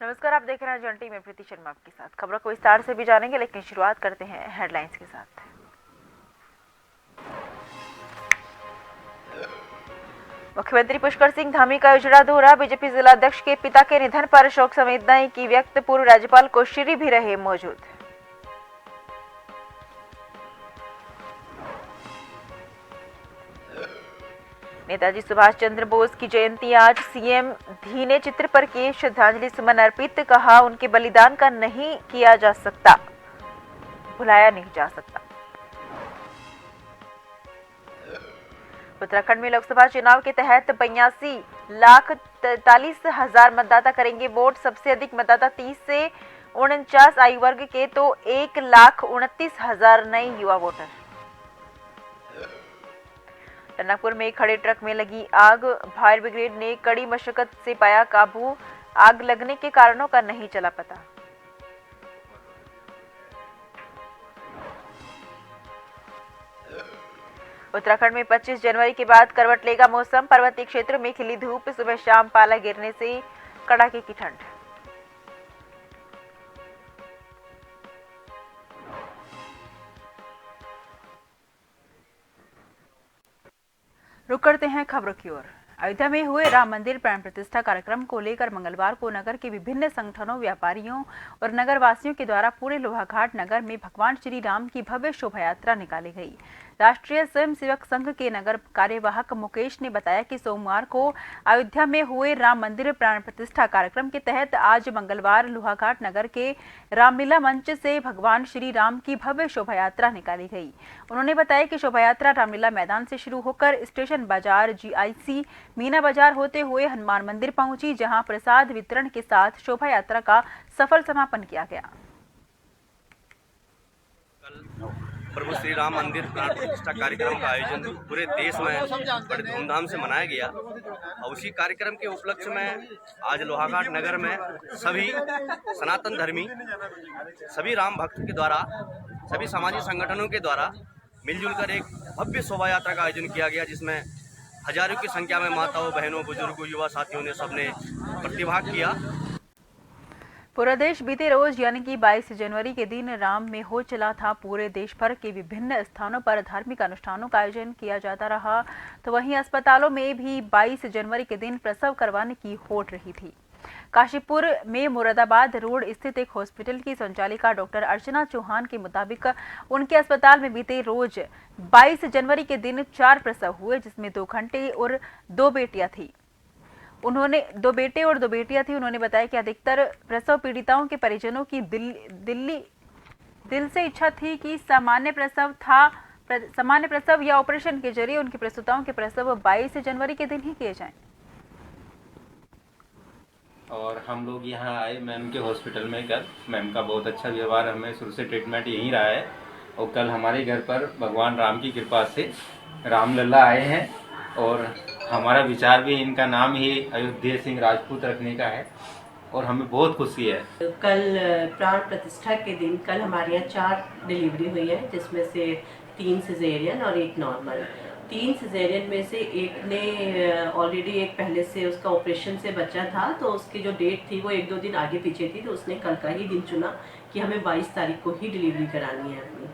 नमस्कार, आप देख रहे हैं जंटी में प्रीति शर्मा आपके साथ। खबरों को विस्तार से भी जानेंगे, लेकिन शुरुआत करते हैं हेडलाइंस के साथ। मुख्यमंत्री पुष्कर सिंह धामी का उजड़ा दौरा। बीजेपी जिलाध्यक्ष के पिता के निधन पर शोक संवेदनाएं की व्यक्त। पूर्व राज्यपाल कोश्यारी भी रहे मौजूद। नेताजी सुभाष चंद्र बोस की जयंती आज। सीएम धी ने चित्र पर किए श्रद्धांजलि सुमन अर्पित। कहा, उनके बलिदान का नहीं किया जा सकता, भुलाया नहीं जा सकता। उत्तराखंड में लोकसभा चुनाव के तहत 82,43,000 मतदाता करेंगे वोट। सबसे अधिक मतदाता 30 से 49 आयु वर्ग के तो 1,29,000 नए युवा वोटर। टनकपुर में खड़े ट्रक में लगी आग। फायर ब्रिगेड ने कड़ी मशक्कत से पाया काबू। आग लगने के कारणों का नहीं चला पता। उत्तराखंड में 25 जनवरी के बाद करवट लेगा मौसम। पर्वतीय क्षेत्रों में खिली धूप। सुबह शाम पाला गिरने से कड़ाके की ठंड। रुक करते हैं खबरों की ओर। अयोध्या में हुए राम मंदिर प्राण प्रतिष्ठा कार्यक्रम को लेकर मंगलवार को नगर के विभिन्न संगठनों, व्यापारियों और नगर वासियों के द्वारा पूरे लोहाघाट नगर में भगवान श्री राम की भव्य शोभा यात्रा निकाली गई। राष्ट्रीय स्वयंसेवक संघ के नगर कार्यवाहक मुकेश ने बताया कि सोमवार को अयोध्या में हुए राम मंदिर प्राण प्रतिष्ठा कार्यक्रम के तहत आज मंगलवार लोहाघाट नगर के रामलीला मंच से भगवान श्री राम की भव्य शोभा यात्रा निकाली गई। उन्होंने बताया कि शोभा यात्रा रामलीला मैदान से शुरू होकर स्टेशन बाजार, जीआईसी, मीना बाजार होते हुए हनुमान मंदिर पहुंची, जहां प्रसाद वितरण के साथ शोभा यात्रा का सफल समापन किया गया। प्रभु श्री राम मंदिर प्राण प्रतिष्ठा कार्यक्रम का आयोजन पूरे देश में बड़े धूमधाम से मनाया गया और उसी कार्यक्रम के उपलक्ष्य में आज लोहाघाट नगर में सभी सनातन धर्मी, सभी राम भक्त के द्वारा, सभी सामाजिक संगठनों के द्वारा मिलजुल कर एक भव्य शोभा यात्रा का आयोजन किया गया, जिसमें हजारों की संख्या में माताओं, बहनों, बुजुर्गों, युवा साथियों ने सबने प्रतिभाग किया। पूरा देश बीते रोज यानी कि 22 जनवरी के दिन राम में हो चला था। पूरे देश भर के विभिन्न स्थानों पर धार्मिक अनुष्ठानों का आयोजन किया जाता रहा, तो वहीं अस्पतालों में भी 22 जनवरी के दिन प्रसव करवाने की होड़ रही थी। काशीपुर में मुरादाबाद रोड स्थित एक हॉस्पिटल की संचालिका डॉक्टर अर्चना चौहान के मुताबिक उनके अस्पताल में बीते रोज 22 जनवरी के दिन 4 प्रसव हुए, जिसमें 2 घंटे और 2 बेटियां थी। उन्होंने 2 बेटे और 2 बेटियां थी। उन्होंने बताया कि अधिकतर प्रसव पीड़िताओं के परिजनों की दिल से इच्छा थी कि सामान्य प्रसव या ऑपरेशन के जरिए उनकी प्रसूताओं के प्रसव 22 जनवरी के दिन ही किए जाएं। और हम लोग यहाँ आए मैम के हॉस्पिटल में। कल मैम का बहुत अच्छा व्यवहार, हमें शुरू से ट्रीटमेंट यहीं रहा है। और कल हमारे घर पर भगवान राम की कृपा से रामलला आए हैं और हमारा विचार भी इनका नाम ही अयोध्या सिंह राजपूत रखने का है और हमें बहुत खुशी है। कल प्राण प्रतिष्ठा के दिन कल हमारे यहाँ 4 डिलीवरी हुई है, जिसमें से 3 सिजेरियन और 1 नॉर्मल। 3 सिजेरियन में से एक ने ऑलरेडी एक पहले से उसका ऑपरेशन से बचा था, तो उसकी जो डेट थी वो 1-2 दिन आगे पीछे थी, तो उसने कल का ही दिन चुना कि हमें 22 तारीख को ही डिलीवरी करानी है अपनी।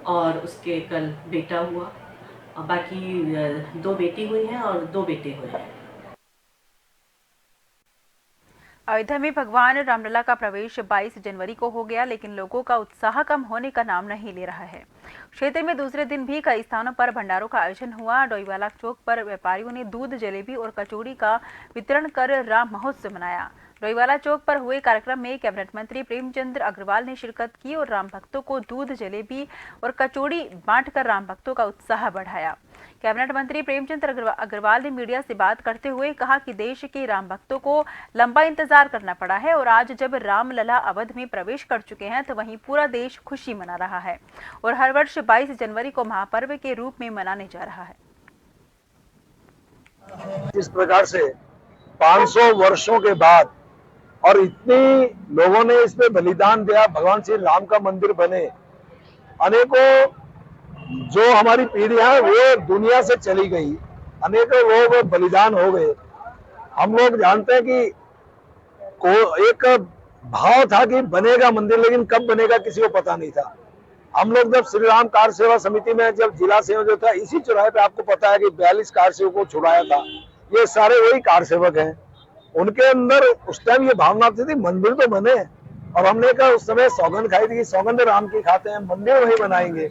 और उसके कल बेटा हुआ और बाकी 2 बेटी हुई हैं और 2 बेटे हुए हैं। अयोध्या में भगवान रामलला का प्रवेश 22 जनवरी को हो गया, लेकिन लोगों का उत्साह कम होने का नाम नहीं ले रहा है। क्षेत्र में दूसरे दिन भी कई स्थानों पर भंडारों का आयोजन हुआ। डोईवाला चौक पर व्यापारियों ने दूध, जलेबी और कचौड़ी का वितरण कर राम महोत्सव मनाया। डोईवाला चौक पर हुए कार्यक्रम में कैबिनेट मंत्री प्रेमचंद अग्रवाल ने शिरकत की और राम भक्तों को दूध, जलेबी और कचौड़ी बांटकर राम भक्तों का उत्साह बढ़ाया। कैबिनेट मंत्री प्रेमचंद अग्रवाल ने मीडिया से बात करते हुए कहा कि देश के राम भक्तों को लंबा इंतजार करना पड़ा है और आज जब रामलला अवध में प्रवेश कर चुके हैं, तो वहीं पूरा देश खुशी मना रहा है और हर वर्ष 22 जनवरी को महापर्व के रूप में मनाने जा रहा है। इस प्रकार से 500 वर्षों के बाद और इतनी लोगों ने इसमें बलिदान दिया, भगवान श्री राम का मंदिर बने, अनेकों जो हमारी पीढ़ियां वो दुनिया से चली गई, अनेकों लोग बलिदान हो गए। हम लोग जानते हैं कि को एक भाव था कि बनेगा मंदिर, लेकिन कब बनेगा किसी को पता नहीं था। हम लोग जब श्री राम कार सेवा समिति में जब जिला सेवक जो था, इसी चौराहे पे आपको पता है कि 42 कार सेवकों को छुड़ाया था, ये सारे वही कार सेवक हैं। उनके अंदर उस टाइम ये भावना थी मंदिर तो बने, और हमने कहा उस समय सौगंध खाई थी कि सौगंध राम की खाते हैं, मंदिर वही बनाएंगे।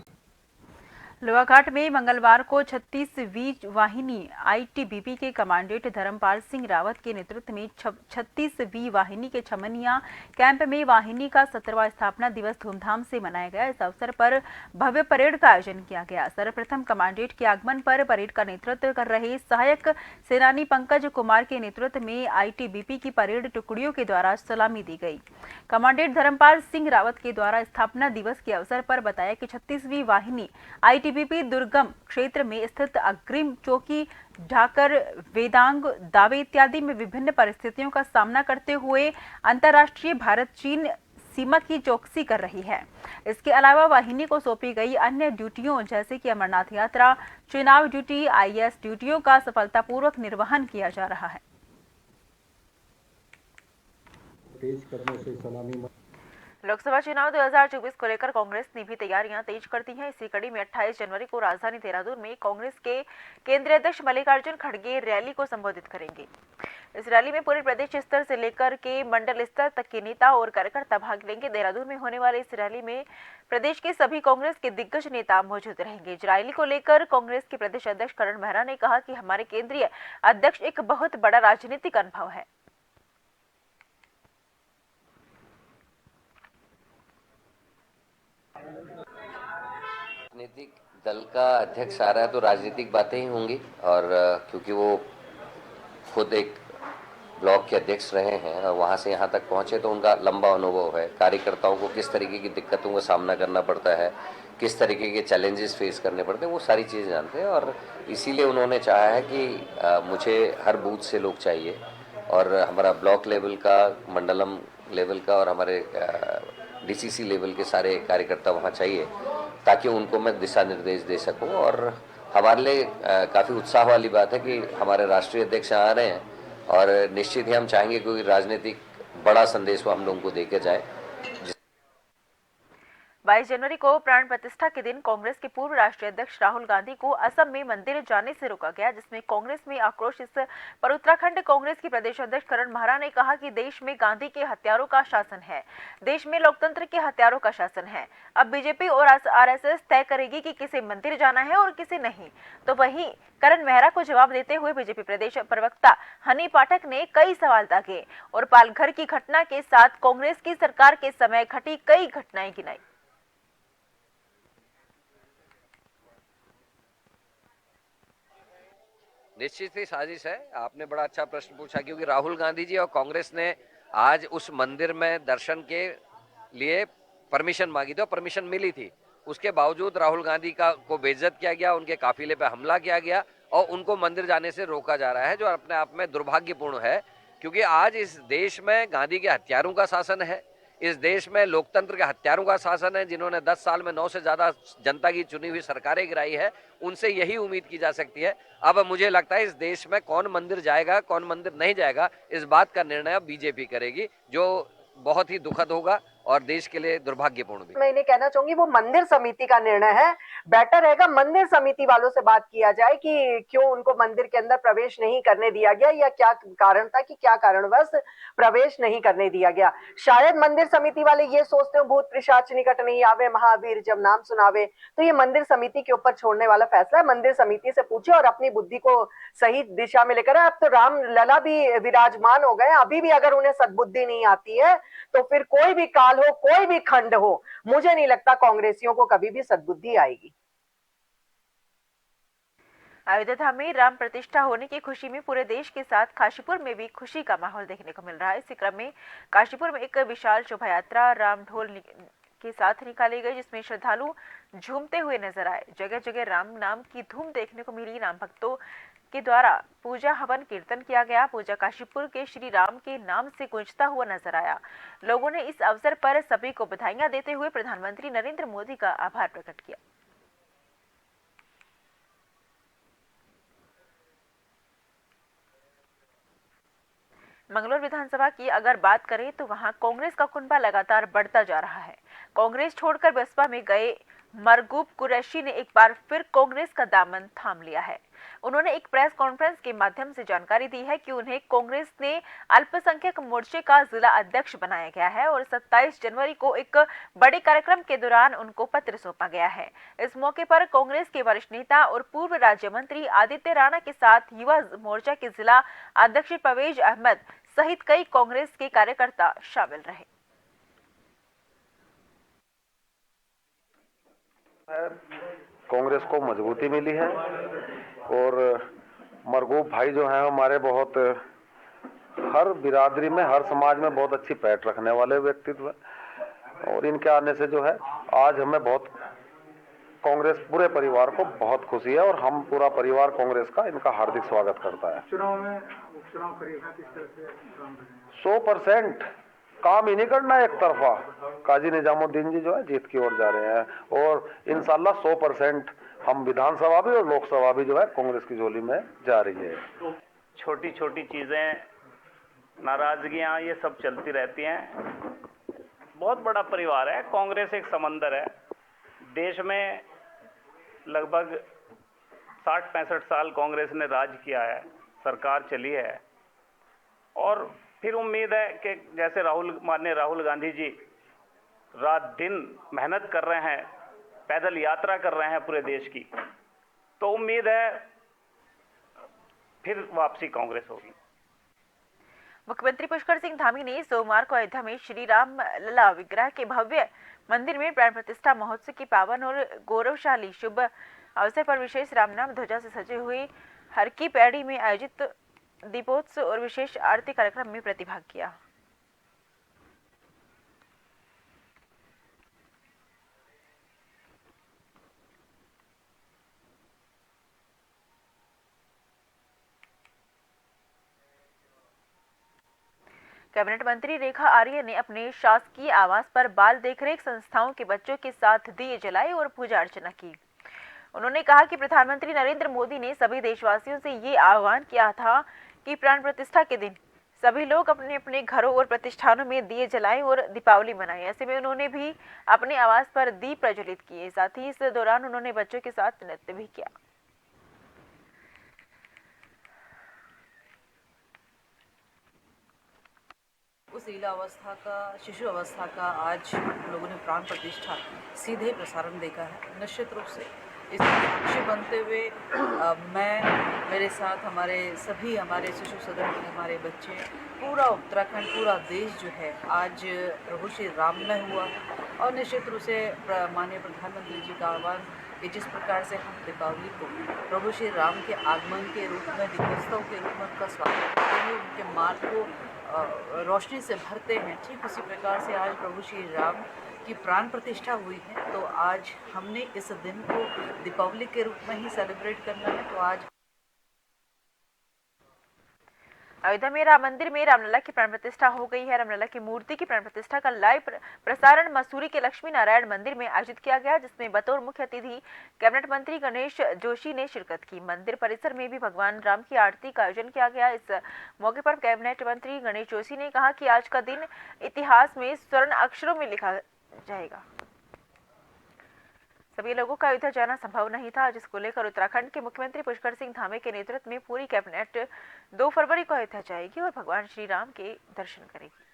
लोहाघाट में मंगलवार को 36वीं वाहिनी आईटीबीपी के कमांडेंट धर्मपाल सिंह रावत के नेतृत्व में 36वीं वाहिनी के छमनिया कैंप में वाहिनी का 17वां स्थापना दिवस धूमधाम से मनाया गया। इस अवसर पर भव्य परेड का आयोजन किया गया। सर्वप्रथम कमांडेंट के आगमन पर परेड का नेतृत्व कर रहे सहायक सेनानी पंकज कुमार के नेतृत्व में आईटीबीपी की परेड टुकड़ियों के द्वारा सलामी दी गई। कमांडेंट धर्मपाल सिंह रावत के द्वारा स्थापना दिवस के अवसर पर बताया कि 36वीं वाहिनी आईटीबीपी दुर्गम क्षेत्र में स्थित अग्रिम चौकी ढाकर वेदांग दावे इत्यादि में विभिन्न परिस्थितियों का सामना करते हुए अंतर्राष्ट्रीय भारत चीन सीमा की चौकसी कर रही है। इसके अलावा वाहिनी को सौंपी गई अन्य ड्यूटियों जैसे कि अमरनाथ यात्रा, चुनाव ड्यूटी, आईएएस ड्यूटियों का सफलतापूर्वक निर्वहन किया जा रहा है। लोकसभा चुनाव 2024 को लेकर कांग्रेस ने भी तैयारियां तेज कर दी हैं। इसी कड़ी में 28 जनवरी को राजधानी देहरादून में कांग्रेस के केंद्रीय अध्यक्ष मल्लिकार्जुन खड़गे रैली को संबोधित करेंगे। इस रैली में पूरे प्रदेश स्तर से लेकर के मंडल स्तर तक के नेता और कार्यकर्ता भाग लेंगे। देहरादून में होने वाले इस रैली में प्रदेश के सभी कांग्रेस के दिग्गज नेता मौजूद रहेंगे। इस रैली को लेकर कांग्रेस के प्रदेश अध्यक्ष करण मेहरा ने कहा कि हमारे केंद्रीय अध्यक्ष एक बहुत बड़ा राजनीतिक अनुभव है। राजनीतिक दल का अध्यक्ष आ रहा है तो राजनीतिक बातें ही होंगी, और क्योंकि वो खुद एक ब्लॉक के अध्यक्ष रहे हैं और वहाँ से यहाँ तक पहुँचे तो उनका लंबा अनुभव है। कार्यकर्ताओं को किस तरीके की दिक्कतों का सामना करना पड़ता है, किस तरीके के चैलेंजेस फेस करने पड़ते हैं, वो सारी चीज़ें जानते हैं। और इसीलिए उन्होंने चाहा है कि मुझे हर बूथ से लोग चाहिए, और हमारा ब्लॉक लेवल का, मंडलम लेवल का और हमारे डीसीसी लेवल के सारे कार्यकर्ता वहाँ चाहिए, ताकि उनको मैं दिशा निर्देश दे सकूं। और हमारे लिए काफ़ी उत्साह वाली बात है कि हमारे राष्ट्रीय अध्यक्ष आ रहे हैं, और निश्चित ही हम चाहेंगे कोई राजनीतिक बड़ा संदेश वो हम लोगों को देकर जाए। 22 जनवरी को प्राण प्रतिष्ठा के दिन कांग्रेस के पूर्व राष्ट्रीय अध्यक्ष राहुल गांधी को असम में मंदिर जाने से रोका गया, जिसमें कांग्रेस में आक्रोश। इस पर उत्तराखंड कांग्रेस के प्रदेश अध्यक्ष करण मेहरा ने कहा कि देश में गांधी के हत्यारों का शासन है, देश में लोकतंत्र के हत्यारों का शासन है। अब बीजेपी और आरएसएस तय करेगी कि किसे मंदिर जाना है और किसे नहीं। तो वहीं करण मेहरा को जवाब देते हुए बीजेपी प्रदेश प्रवक्ता हनी पाठक ने कई सवाल दागे और पालघर की घटना के साथ कांग्रेस की सरकार के समय घटी कई घटनाएं गिनाई। निश्चित ही साजिश है। आपने बड़ा अच्छा प्रश्न पूछा, क्योंकि राहुल गांधी जी और कांग्रेस ने आज उस मंदिर में दर्शन के लिए परमिशन मांगी थी और परमिशन मिली थी। उसके बावजूद राहुल गांधी को बेइज्जत किया गया, उनके काफिले पे हमला किया गया और उनको मंदिर जाने से रोका जा रहा है, जो अपने आप में दुर्भाग्यपूर्ण है। क्योंकि आज इस देश में गांधी के हत्यारों का शासन है, इस देश में लोकतंत्र के हत्यारों का शासन है, जिन्होंने 10 साल में 9 से ज्यादा जनता की चुनी हुई सरकारें गिराई है। उनसे यही उम्मीद की जा सकती है। अब मुझे लगता है इस देश में कौन मंदिर जाएगा, कौन मंदिर नहीं जाएगा, इस बात का निर्णय अब बीजेपी करेगी, जो बहुत ही दुखद होगा और देश के लिए दुर्भाग्यपूर्ण भी। मैं इन्हें कहना चाहूंगी वो मंदिर समिति का निर्णय है। बेटर रहेगा मंदिर समिति वालों से बात किया जाए कि क्यों उनको मंदिर के अंदर प्रवेश नहीं करने दिया गया, या क्या कारण था कि क्या कारणवश प्रवेश नहीं करने दिया गया। शायद मंदिर समिति वाले ये सोचते हो भूत पिशाच निकट नहीं आवे, महावीर जब नाम सुनावे। तो ये मंदिर समिति के ऊपर छोड़ने वाला फैसला है। मंदिर समिति से पूछे और अपनी बुद्धि को सही दिशा में लेकर। अब तो राम लला भी विराजमान हो गए, अभी भी अगर उन्हें सद्बुद्धि नहीं आती है तो फिर कोई भी काल हो, कोई भी खंड हो, मुझे नहीं लगता कांग्रेसियों को कभी भी सद्बुद्धि आएगी। अयोध्या धाम में राम प्रतिष्ठा होने की खुशी में पूरे देश के साथ काशीपुर में भी खुशी का माहौल देखने को मिल रहा है। इसी क्रम में काशीपुर में एक विशाल शोभा यात्रा राम ढोल के साथ निकाली गई, जिसमें श्रद्धालु झूमते हुए नजर आए। जगह जगह राम नाम की धूम देखने को मिली। राम भक्तों के द्वारा पूजा हवन कीर्तन किया गया। पूजा काशीपुर के श्री राम के नाम से गूंजता हुआ नजर आया। लोगों ने इस अवसर पर सभी को बधाइयां देते हुए प्रधानमंत्री नरेंद्र मोदी का आभार प्रकट किया। मंगलौर विधानसभा की अगर बात करें तो वहां कांग्रेस का कुनबा लगातार बढ़ता जा रहा है। कांग्रेस छोड़कर बसपा में गए मरगूब कुरैशी ने एक बार फिर कांग्रेस का दामन थाम लिया है। उन्होंने एक प्रेस कॉन्फ्रेंस के माध्यम से जानकारी दी है कि उन्हें कांग्रेस ने अल्पसंख्यक मोर्चे का जिला अध्यक्ष बनाया गया है और 27 जनवरी को एक बड़े कार्यक्रम के दौरान उनको पत्र सौंपा गया है। इस मौके पर कांग्रेस के वरिष्ठ नेता और पूर्व राज्य मंत्री आदित्य राणा के साथ युवा मोर्चा के जिला अध्यक्ष परवेज अहमद सहित कई कांग्रेस के कार्यकर्ता शामिल रहे। कांग्रेस को मजबूती मिली है और मरगूब भाई जो हैं हमारे बहुत हर बिरादरी में, हर समाज में बहुत अच्छी पैठ रखने वाले व्यक्तित्व और इनके आने से जो है आज हमें बहुत कांग्रेस पूरे परिवार को बहुत खुशी है और हम पूरा परिवार कांग्रेस का इनका हार्दिक स्वागत करता है। चुनाव में उपचुनाव करेगा किस तरह से 100% काम ही नहीं करना एक तरफा। काजी निजामुद्दीन जी जो है जीत की ओर जा रहे हैं और इंशाल्लाह 100% हम विधानसभा भी और लोकसभा भी जो है कांग्रेस की झोली में जा रही है। छोटी छोटी चीजें, नाराजगियां, ये सब चलती रहती हैं। बहुत बड़ा परिवार है कांग्रेस, एक समंदर है। देश में लगभग 60-65 साल कांग्रेस ने राज किया है, सरकार चली है और फिर उम्मीद है कि जैसे माननीय राहुल गांधी जी रात दिन मेहनत कर रहे हैं, पैदल यात्रा कर रहे हैं पूरे देश की, तो उम्मीद है फिर वापसी कांग्रेस होगी। मुख्यमंत्री पुष्कर सिंह धामी ने सोमवार को अयोध्या में श्री राम लला विग्रह के भव्य मंदिर में प्राण प्रतिष्ठा महोत्सव की पावन और गौरवशाली शुभ अवसर पर विशेष रामनाम ध्वजा से सजे हुए हर की पैड़ी में आयोजित दीपोत्सव और विशेष आरती कार्यक्रम में प्रतिभाग किया। कैबिनेट मंत्री रेखा आर्य ने अपने शासकीय आवास पर बाल देखरेख संस्थाओं के बच्चों के साथ दिए जलाए और पूजा अर्चना की। उन्होंने कहा कि प्रधानमंत्री नरेंद्र मोदी ने सभी देशवासियों से ये आह्वान किया था कि प्राण प्रतिष्ठा के दिन सभी लोग अपने अपने घरों और प्रतिष्ठानों में दिए जलाएं और दीपावली मनाएं। ऐसे में उन्होंने भी अपने आवास पर दीप प्रज्वलित किए। साथ ही इस दौरान उन्होंने बच्चों के साथ नृत्य भी किया। उस लीला अवस्था का, शिशु अवस्था का आज लोगों ने प्राण प्रतिष्ठा सीधे प्रसारण देखा है। निश्चित रूप से इस साक्षी बनते हुए मैं, मेरे साथ हमारे शिशु सदन के हमारे बच्चे, पूरा उत्तराखंड, पूरा देश जो है आज प्रभु श्री राम में हुआ। और निश्चित रूप से माननीय प्रधानमंत्री जी का आह्वान कि जिस प्रकार से हम दीपावली को प्रभु श्री राम के आगमन के रूप में, दीपोत्सव के रूप में उनका स्वागत करते हैं, उनके मार्ग को रोशनी से भरते हैं, ठीक उसी प्रकार से आज प्रभु श्री राम की प्राण प्रतिष्ठा हुई है। तो आज हमने इस दिन को दीपावली के रूप में ही सेलिब्रेट करना है। तो आज अयोध्या में राम मंदिर में रामलला की प्राण प्रतिष्ठा हो गई है। रामलला की मूर्ति की प्राण प्रतिष्ठा का लाइव प्रसारण मसूरी के लक्ष्मी नारायण मंदिर में आयोजित किया गया, जिसमें बतौर मुख्य अतिथि कैबिनेट मंत्री गणेश जोशी ने शिरकत की। मंदिर परिसर में भी भगवान राम की आरती का आयोजन किया गया। इस मौके पर कैबिनेट मंत्री गणेश जोशी ने कहा कि आज का दिन इतिहास में स्वर्ण अक्षरों में लिखा जाएगा। सभी लोगों का अयोध्या जाना संभव नहीं था, जिसको लेकर उत्तराखंड के मुख्यमंत्री पुष्कर सिंह धामी के नेतृत्व में पूरी कैबिनेट 2 फरवरी को अयोध्या जाएगी और भगवान श्री राम के दर्शन करेगी।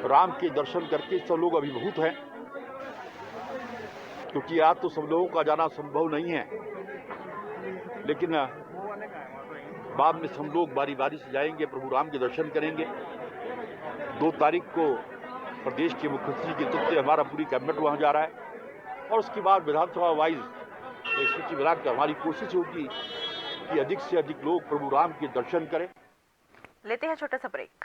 राम के दर्शन करके सब लोग अभिभूत हैं, क्योंकि आज तो सब लोगों का जाना संभव नहीं है, लेकिन बाद में हम लोग बारी बारी से जाएंगे, प्रभु राम के दर्शन करेंगे। 2 तारीख को प्रदेश के मुख्यमंत्री के नेतृत्व से हमारा पूरी कैबिनेट वहां जा रहा है और उसके बाद विधानसभा वाइज एक सूची बनाकर हमारी कोशिश होगी कि अधिक से अधिक लोग प्रभु राम के दर्शन करें। लेते हैं छोटा सा ब्रेक।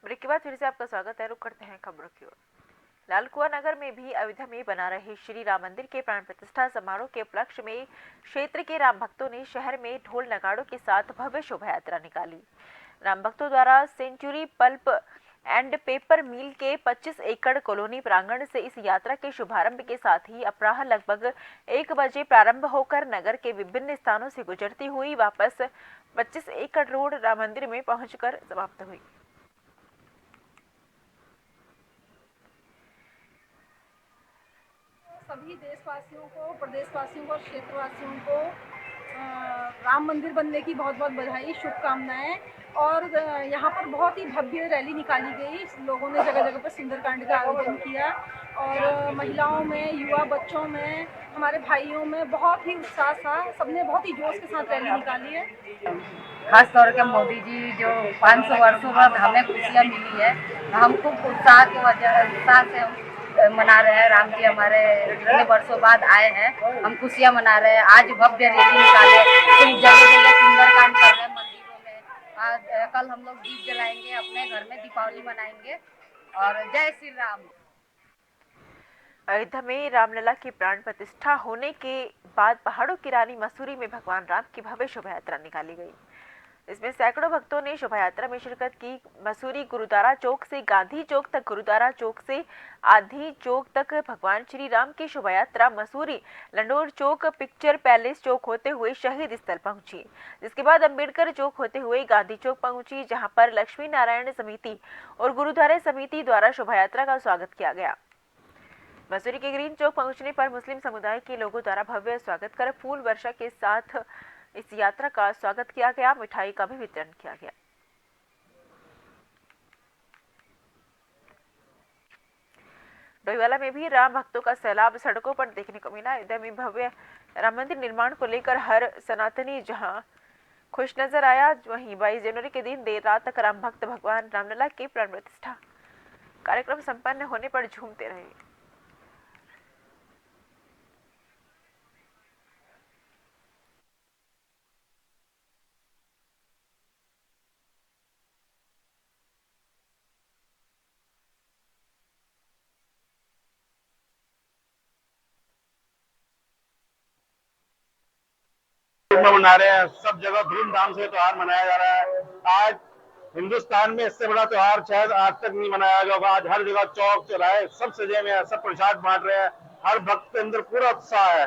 ब्रेक के बाद फिर से आपका स्वागत है। रुक करते हैं खबरों की ओर। लालकुआं नगर में भी अयोध्या में बना रहे श्री राम मंदिर के प्राण प्रतिष्ठा समारोह के उपलक्ष्य में क्षेत्र के राम भक्तों ने शहर में ढोल नगाड़ों के साथ भव्य शोभा यात्रा निकाली। राम भक्तों द्वारा सेंचुरी पल्प एंड पेपर मिल के 25 एकड़ कॉलोनी प्रांगण से इस यात्रा के शुभारंभ के साथ ही अपराह्न लगभग 1 बजे प्रारंभ होकर नगर के विभिन्न स्थानों से गुजरती हुई वापस 25 एकड़ रोड राम मंदिर में पहुंचकर समाप्त हुई। सभी देशवासियों को, प्रदेशवासियों को, क्षेत्रवासियों को राम मंदिर बनने की बहुत बहुत बधाई, शुभकामनाएं। और यहाँ पर बहुत ही भव्य रैली निकाली गई। लोगों ने जगह जगह पर सुंदरकांड का आयोजन किया और महिलाओं में, युवा बच्चों में, हमारे भाइयों में बहुत ही उत्साह था। सबने बहुत ही जोश के साथ रैली निकाली है। खास तौर पे मोदी जी जो 500 वर्षों बाद हमें खुशियाँ मिली है, हम खूब उत्साह से हम मना रहे हैं। राम जी हमारे इतने वर्षों बाद आए हैं, हम खुशियाँ मना रहे हैं। आज भव्य रैली निकाले, जगह जगह सुंदरकांड कर रहे हैं मंदिरों में। आज कल हम लोग दीप जलाएंगे, अपने घर में दीपावली मनाएंगे। और जय श्री राम। अयोध्या में रामलला की प्राण प्रतिष्ठा होने के बाद पहाड़ों की रानी मसूरी में भगवान राम की भव्य शोभा यात्रा निकाली गई। इसमें सैकड़ों भक्तों ने शोभा यात्रा में शिरकत की। मसूरी गुरुद्वारा चौक से गांधी चौक तक, गुरुद्वारा चौक से आधी चौक तक भगवान श्री राम की शोभा यात्रा मसूरी लंडोर चौक, पिक्चर पैलेस चौक होते हुए शहीद स्थल पहुंची, जिसके बाद अंबेडकर चौक होते हुए गांधी चौक पहुंची, जहां पर लक्ष्मी नारायण समिति और गुरुद्वारा समिति द्वारा शोभा यात्रा का स्वागत किया गया। मसूरी के ग्रीन चौक पहुंचने पर मुस्लिम समुदाय के लोगों द्वारा भव्य स्वागत कर फूल वर्षा के साथ इस यात्रा का स्वागत किया गया। मिठाई का भी वितरण किया गया। डोईवाला में भी राम भक्तों का सैलाब सड़कों पर देखने को मिला। अयोध्या में भव्य राम मंदिर निर्माण को लेकर हर सनातनी जहां खुश नजर आया, वहीं 22 जनवरी के दिन देर रात तक राम भक्त भगवान रामलला के प्राण प्रतिष्ठा कार्यक्रम संपन्न होने पर झूमते रहे। मना रहे हैं, सब जगह धूमधाम से त्योहार मनाया जा रहा है। आज हिंदुस्तान में इससे बड़ा त्योहार शायद आज तक नहीं मनाया गया होगा। आज हर जगह चौक चौराहे सब सजे हुए हैं, सब प्रसाद बांट रहे हैं, हर भक्त के अंदर पूरा उत्साह है।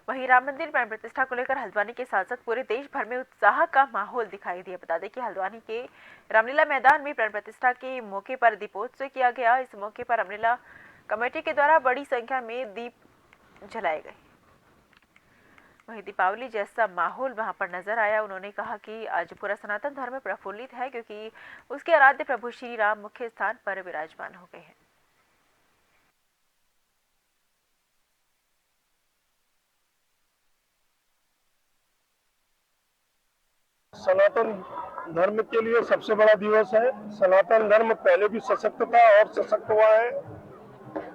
वहीं राम मंदिर प्राण प्रतिष्ठा को लेकर हल्द्वानी के साथ साथ पूरे देश भर में उत्साह का माहौल दिखाई दिया। बता दें कि हल्द्वानी के रामलीला मैदान में प्राण प्रतिष्ठा के मौके पर दीपोत्सव किया गया। इस मौके पर रामलीला कमेटी के द्वारा बड़ी संख्या में दीप जलाए गए। वहीं दीपावली जैसा माहौल वहां पर नजर आया। उन्होंने कहा कि आज पूरा सनातन धर्म प्रफुल्लित है, क्योंकि उसके आराध्य प्रभु श्री राम मुख्य स्थान पर विराजमान हो गए हैं। सनातन धर्म के लिए सबसे बड़ा दिवस है। सनातन धर्म पहले भी सशक्त था और सशक्त हुआ है,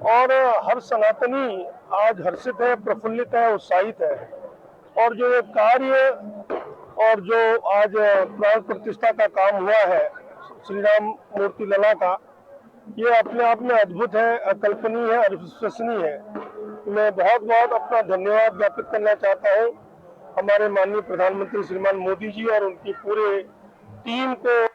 और हर सनातनी आज हर्षित है, प्रफुल्लित है, उत्साहित है। और जो ये कार्य और जो आज प्राण प्रतिष्ठा का काम हुआ है श्री राम मूर्ति लला का, ये अपने आप में अद्भुत है, अकल्पनीय है, अविश्वसनीय है। मैं बहुत बहुत अपना धन्यवाद ज्ञापित करना चाहता हूँ हमारे माननीय प्रधानमंत्री श्रीमान मोदी जी और उनकी पूरे टीम को।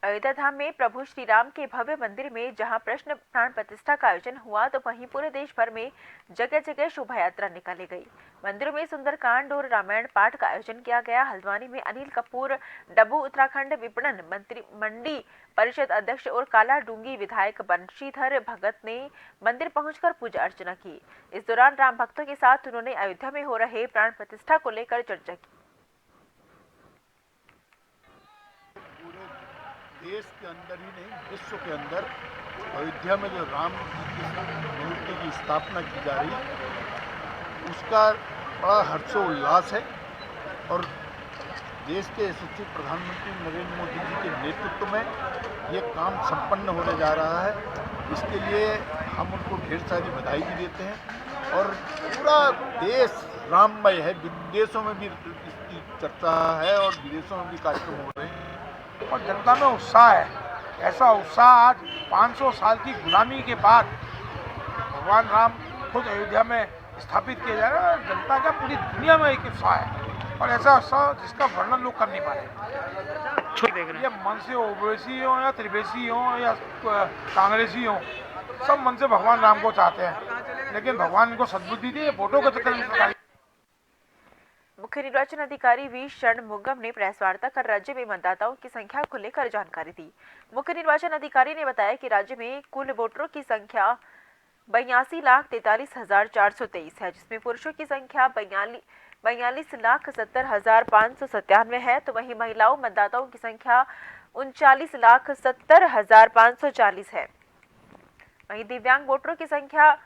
अयोध्या धाम में प्रभु श्री राम के भव्य मंदिर में जहां प्रश्न प्राण प्रतिष्ठा का आयोजन हुआ, तो वहीं पूरे देश भर में जगह जगह शोभा यात्रा निकाली गई। मंदिरों में सुंदरकांड और रामायण पाठ का आयोजन किया गया। हल्द्वानी में अनिल कपूर, डब्बू उत्तराखंड विपणन मंत्री मंडी परिषद अध्यक्ष और काला डूंगी विधायक बंशीधर भगत ने मंदिर पहुंचकर पूजा अर्चना की। इस दौरान राम भक्तों के साथ उन्होंने अयोध्या में हो रहे प्राण प्रतिष्ठा को लेकर चर्चा की। देश के अंदर ही नहीं, विश्व के अंदर अयोध्या में जो राम की मूर्ति की स्थापना की जा रही है, उसका बड़ा हर्षोल्लास है। और देश के यशस्वी प्रधानमंत्री नरेंद्र मोदी जी के नेतृत्व में ये काम संपन्न होने जा रहा है। इसके लिए हम उनको ढेर सारी बधाई भी देते हैं। और पूरा देश राममय है। विदेशों में भी इसकी चर्चा है और विदेशों में भी कार्यक्रम हो रहे हैं और जनता में उत्साह है। ऐसा उत्साह आज 500 साल की गुलामी के बाद भगवान राम खुद अयोध्या में स्थापित किए जा रहे हैं। जनता का पूरी दुनिया में एक उत्साह है और ऐसा उत्साह जिसका वर्णन लोग कर नहीं पा रहे। ये मन से ओवैसी हो या त्रिवेशी हो या कांग्रेसी हो, सब मन से भगवान राम को चाहते हैं, लेकिन भगवान इनको सद्बुद्धि दी, वोटों के चक्कर में। मुख्य निर्वाचन अधिकारी वी षणमुगम ने प्रेस वार्ता कर राज्य में मतदाताओं की संख्या को लेकर जानकारी दी। मुख्य निर्वाचन अधिकारी ने बताया कि राज्य में कुल वोटरों की संख्या 82,43,423 है, जिसमें पुरुषों की संख्या 42,70,597 है, तो वहीं महिलाओं मतदाताओं की संख्या 39,70,540 है। वहीं दिव्यांग वोटरों की संख्या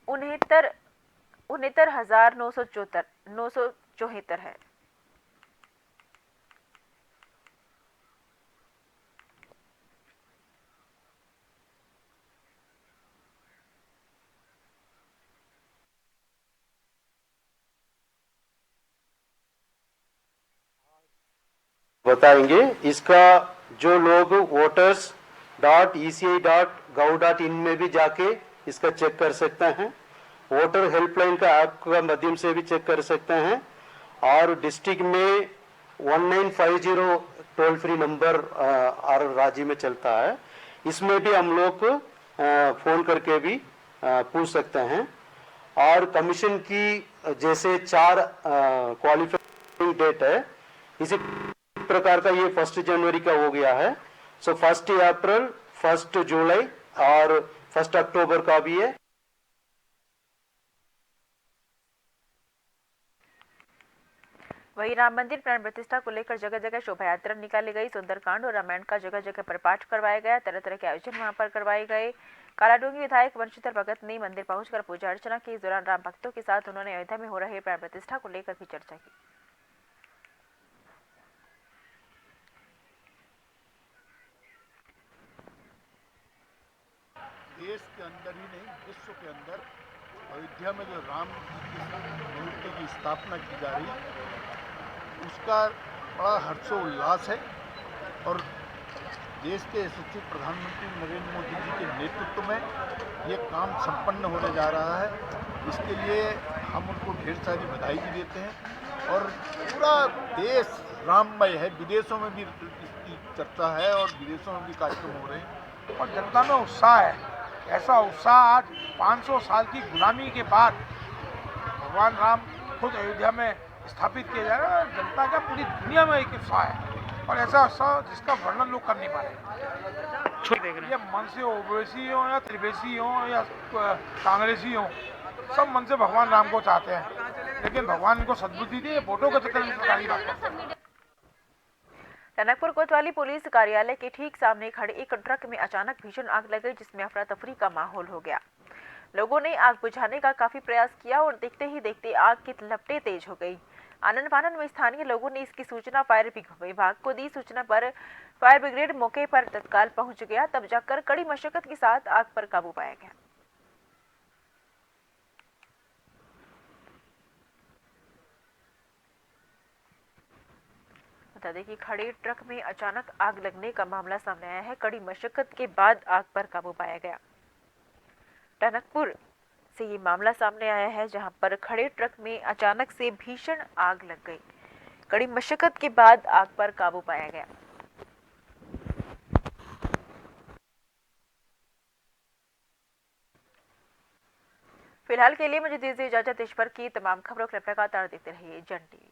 69,974 है। बताएंगे इसका जो लोग voters.eci.gov.in में भी जाके इसका चेक कर सकते हैं, वोटर हेल्पलाइन का ऐप का माध्यम से भी चेक कर सकते हैं और डिस्ट्रिक्ट में 1950 टोल फ्री नंबर हर राज्य में चलता है, इसमें भी हम लोग फोन करके भी पूछ सकते हैं। और कमीशन की जैसे 4 क्वालिफाइंग डेट है, इसी प्रकार का ये 1 जनवरी का हो गया है। सो 1 अप्रैल, 1 जुलाई और 1 अक्टूबर का भी है। वहीं राम मंदिर प्राण प्रतिष्ठा को लेकर जगह जगह शोभा यात्रा निकाली गई। सुंदरकांड और रामायण का जगह जगह पर पाठ करवाया गया। तरह तरह के आयोजन वहां पर करवाए गए। कालाडूंगी विधायक वंशीधर भगत ने मंदिर पहुंचकर पूजा अर्चना की। इस दौरान राम भक्तों के साथ उन्होंने अयोध्या में हो रहे प्राण प्रतिष्ठा को लेकर भी चर्चा की। देश के अंदर ही नहीं, विश्व के अंदर अयोध्या में जो राम मूर्ति की स्थापना की जा रही है उसका बड़ा हर्षोल्लास है और देश के यशस्वी प्रधानमंत्री नरेंद्र मोदी जी के नेतृत्व में ये काम संपन्न होने जा रहा है। इसके लिए हम उनको ढेर सारी बधाई भी देते हैं और पूरा देश राममय है। विदेशों में भी इसकी चर्चा है और विदेशों में भी कार्यक्रम हो रहे हैं और जनता में उत्साह है। ऐसा उत्साह आज 500 साल की गुलामी के बाद भगवान राम खुद अयोध्या में स्थापित किए जा रहे हैं। जनता का पूरी दुनिया में एक उत्साह है और ऐसा उत्साह जिसका वर्णन लोग कर नहीं पा रहे। ये मन से ओवैसी हो या त्रिवेशी हो या कांग्रेसी हो, सब मन से भगवान राम को चाहते हैं, लेकिन भगवान इनको सद्बुद्धि दी, वोटों के चक्कर में सरकारी बात करते हैं। टनकपुर कोतवाली पुलिस कार्यालय के ठीक सामने खड़े एक ट्रक में अचानक भीषण आग लग गई, जिसमें अफरा तफरी का माहौल हो गया। लोगों ने आग बुझाने का काफी प्रयास किया और देखते ही देखते आग की लपटें तेज हो गई। आनन फानन में स्थानीय लोगों ने इसकी सूचना फायर विभाग को दी। सूचना पर फायर ब्रिगेड मौके पर तत्काल पहुंच गया, तब जाकर कड़ी मशक्कत के साथ आग पर काबू पाया गया। बता दें कि खड़े ट्रक में अचानक आग लगने का मामला सामने आया है। कड़ी मशक्कत के बाद आग पर काबू पाया गया। टनकपुर से ये मामला सामने आया है, जहां पर खड़े ट्रक में अचानक से भीषण आग लग गई। कड़ी मशक्कत के बाद आग पर काबू पाया गया। फिलहाल के लिए मुझे दीजिए इजाजत। देश भर की तमाम खबरों के लगातार देखते रहिए जन टीवी।